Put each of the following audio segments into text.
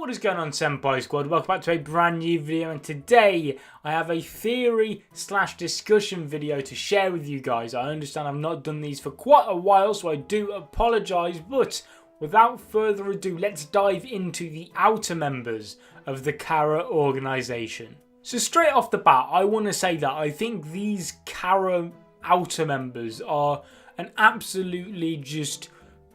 What is going on, Senpai Squad? Welcome back to a brand new video, and today I have a theory / discussion video to share with you guys. I understand I've not done these for quite a while, so I do apologise, but without further ado, let's dive into the outer members of the Kara organisation. So straight off the bat, I want to say that I think these Kara outer members are an absolutely just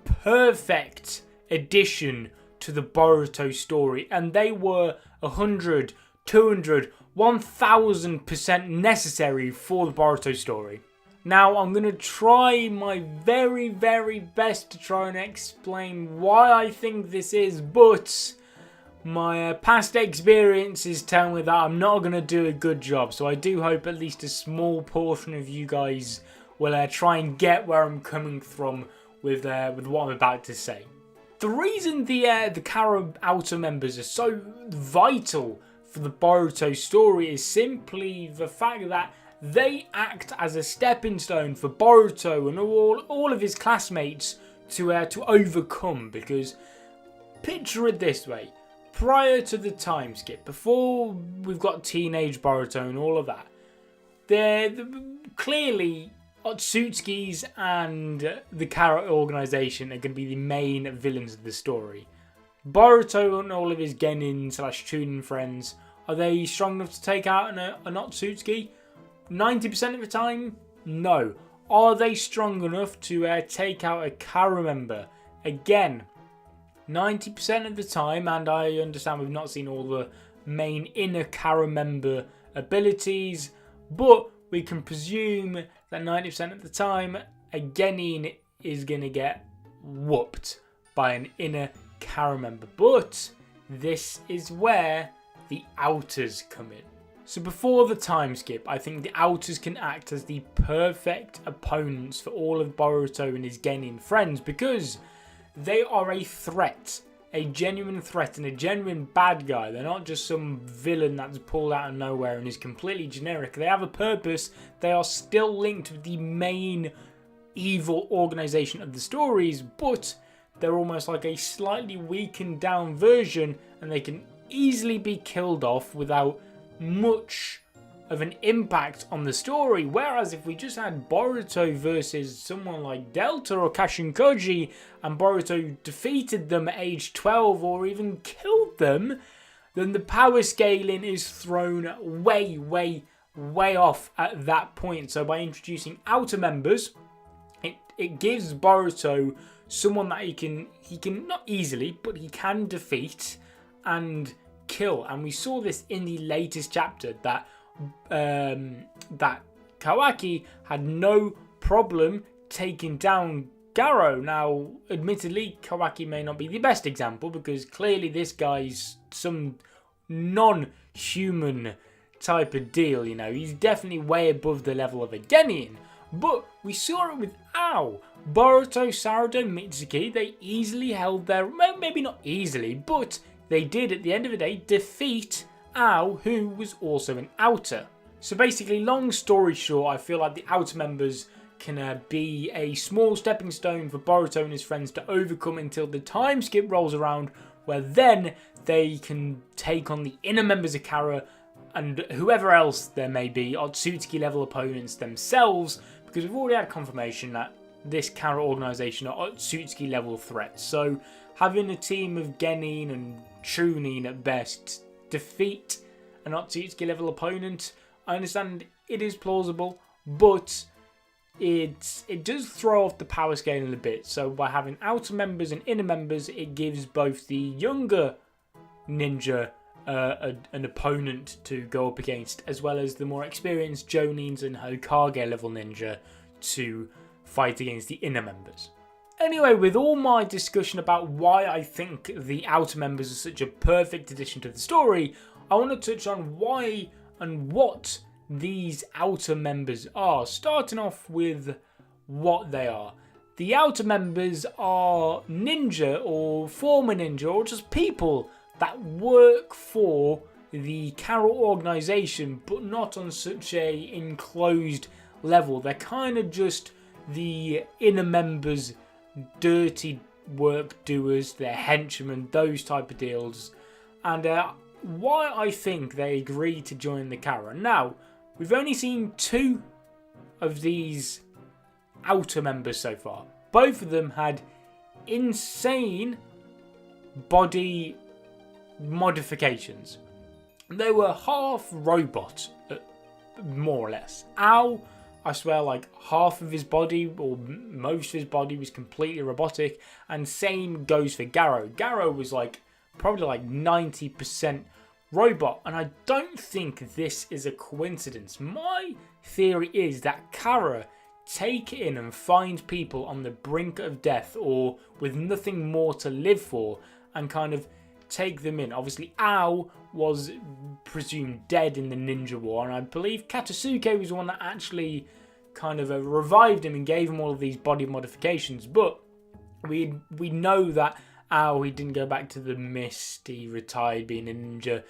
perfect addition to the Boruto story, and they were 100, 200, 1000% necessary for the Boruto story. Now I'm going to try my very best to try and explain why I think this is, but my past experiences tell me that I'm not going to do a good job, so I do hope at least a small portion of you guys will try and get where I'm coming from with what I'm about to say. The reason the Kara outer members are so vital for the Boruto story is simply the fact that they act as a stepping stone for Boruto and all of his classmates to overcome. Because picture it this way: prior to the time skip, before we've got teenage Boruto and all of that, they're clearly Otsutsuki's and the Kara organisation are going to be the main villains of the story. Boruto and all of his genin / chunin friends, are they strong enough to take out an Otsutsuki? 90% of the time, no. Are they strong enough to take out a Kara member? Again, 90% of the time, and I understand we've not seen all the main inner Kara member abilities, but we can presume that 90% of the time, a genin is going to get whooped by an inner Kara member. But this is where the outers come in. So before the time skip, I think the outers can act as the perfect opponents for all of Boruto and his genin friends, because they are a threat. A genuine threat and a genuine bad guy. They're not just some villain that's pulled out of nowhere and is completely generic. They have a purpose. They are still linked with the main evil organisation of the stories, but they're almost like a slightly weakened down version, and they can easily be killed off without much of an impact on the story. Whereas if we just had Boruto versus someone like Delta or Kashinkoji, and Boruto defeated them at age 12 or even killed them, then the power scaling is thrown way off at that point. So by introducing outer members, it gives Boruto someone that he can not easily, but he can defeat and kill. And we saw this in the latest chapter that Kawaki had no problem taking down Garo. Now, admittedly, Kawaki may not be the best example, because clearly this guy's some non-human type of deal, you know. He's definitely way above the level of a genin. But we saw it with Ao. Boruto, Sarado, Mitsuki, they easily held their... Maybe not easily, but they did, at the end of the day, defeat Ao, who was also an outer. So basically, long story short, I feel like the outer members can be a small stepping stone for Boruto and his friends to overcome until the time skip rolls around, where then they can take on the inner members of Kara and whoever else there may be, Otsutsuki level opponents themselves, because we've already had confirmation that this Kara organisation are Otsutsuki level threats. So having a team of genin and chunin at best defeat an Otsutsuki level opponent, I understand it is plausible, but it does throw off the power scaling a bit. So by having outer members and inner members, it gives both the younger ninja an opponent to go up against, as well as the more experienced Jonins and Hokage level ninja to fight against the inner members. Anyway, with all my discussion about why I think the outer members are such a perfect addition to the story, I want to touch on why and what these outer members are, starting off with what they are. The outer members are ninja or former ninja, or just people that work for the Kara organisation, but not on such a enclosed level. They're kind of just the inner members, dirty work doers, they're henchmen, those type of deals. and why I think they agreed to join the Kara. Now, we've only seen 2 of these outer members so far. Both of them had insane body modifications. They were half robot, more or less. Ao, I swear, like half of his body or most of his body was completely robotic, and same goes for Garo. Garo was like probably like 90% robot, and I don't think this is a coincidence. My theory is that Kara take in and find people on the brink of death or with nothing more to live for and kind of take them in. Obviously, Ao was presumed dead in the ninja war, and I believe Katasuke was the one that actually kind of revived him and gave him all of these body modifications. But we know that Ao, he didn't go back to the mist, he retired being a ninja.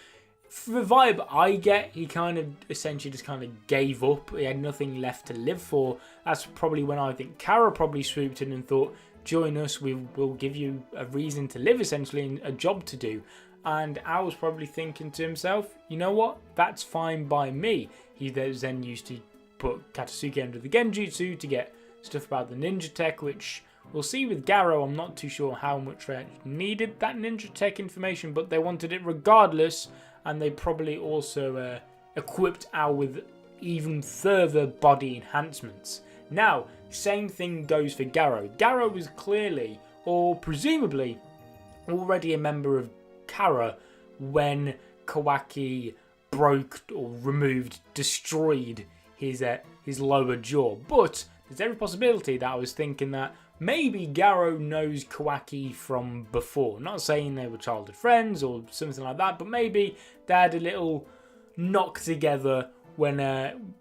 For the vibe I get, he kind of essentially just kind of gave up. He had nothing left to live for. That's probably when I think Kara probably swooped in and thought, join us, we will give you a reason to live essentially and a job to do. And Ao was probably thinking to himself, you know what, that's fine by me. He then used to put Katasuke under the Genjutsu to get stuff about the ninja tech, which we'll see with Garo. I'm not too sure how much they needed that ninja tech information, but they wanted it regardless. And they probably also equipped Ao with even further body enhancements. Now, same thing goes for Garo. Garo was clearly, or presumably, already a member of Kara when Kawaki broke or removed, destroyed his lower jaw. But there's every possibility that I was thinking that maybe Garo knows Kawaki from before. Not saying they were childhood friends or something like that, but maybe they had a little knock together when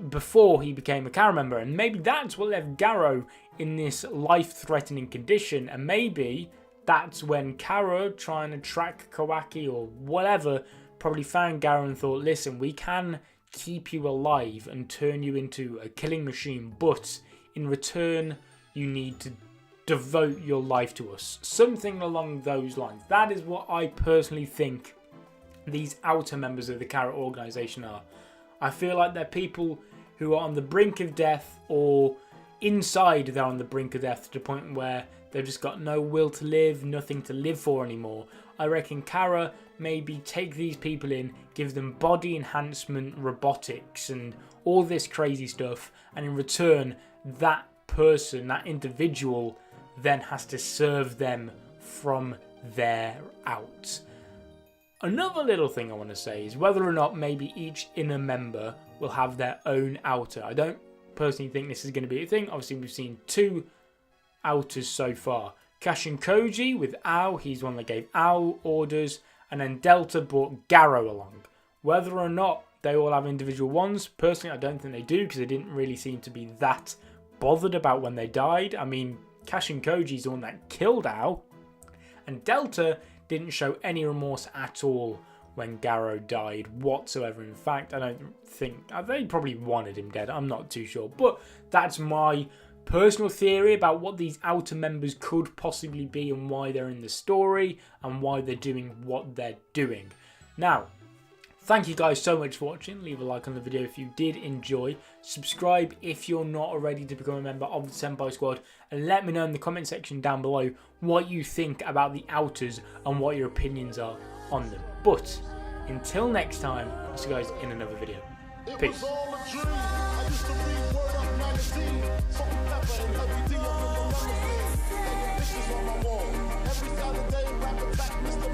before he became a Kara member, and maybe that's what left Garo in this life-threatening condition. And maybe that's when Kara, trying to track Kawaki or whatever, probably found Garo and thought, listen, we can keep you alive and turn you into a killing machine, but in return you need to devote your life to us. Something along those lines. That is what I personally think these outer members of the Kara organization are. I feel like they're people who are on the brink of death, or inside they're on the brink of death to the point where they've just got no will to live, nothing to live for anymore. I reckon Kara maybe take these people in, give them body enhancement, robotics and all this crazy stuff, and in return that person, that individual, then has to serve them from there out. Another little thing I want to say is whether or not maybe each inner member will have their own outer. I don't personally think this is going to be a thing. Obviously, we've seen 2 outers so far. Kashin Koji with Ao, he's the one that gave Ao orders, and then Delta brought Garo along. Whether or not they all have individual ones, personally I don't think they do, because they didn't really seem to be that bothered about when they died. I mean, Kashin Koji's the one that killed Ao, and Delta didn't show any remorse at all when Garo died whatsoever. In fact, I don't think, they probably wanted him dead, I'm not too sure, but that's my personal theory about what these outer members could possibly be and why they're in the story and why they're doing what they're doing. Now, thank you guys so much for watching. Leave a like on the video if you did enjoy. Subscribe if you're not already to become a member of the Senpai Squad. And let me know in the comment section down below what you think about the outers and what your opinions are on them. But until next time, I'll see you guys in another video. Peace. Every Saturday, rapping back, Mr.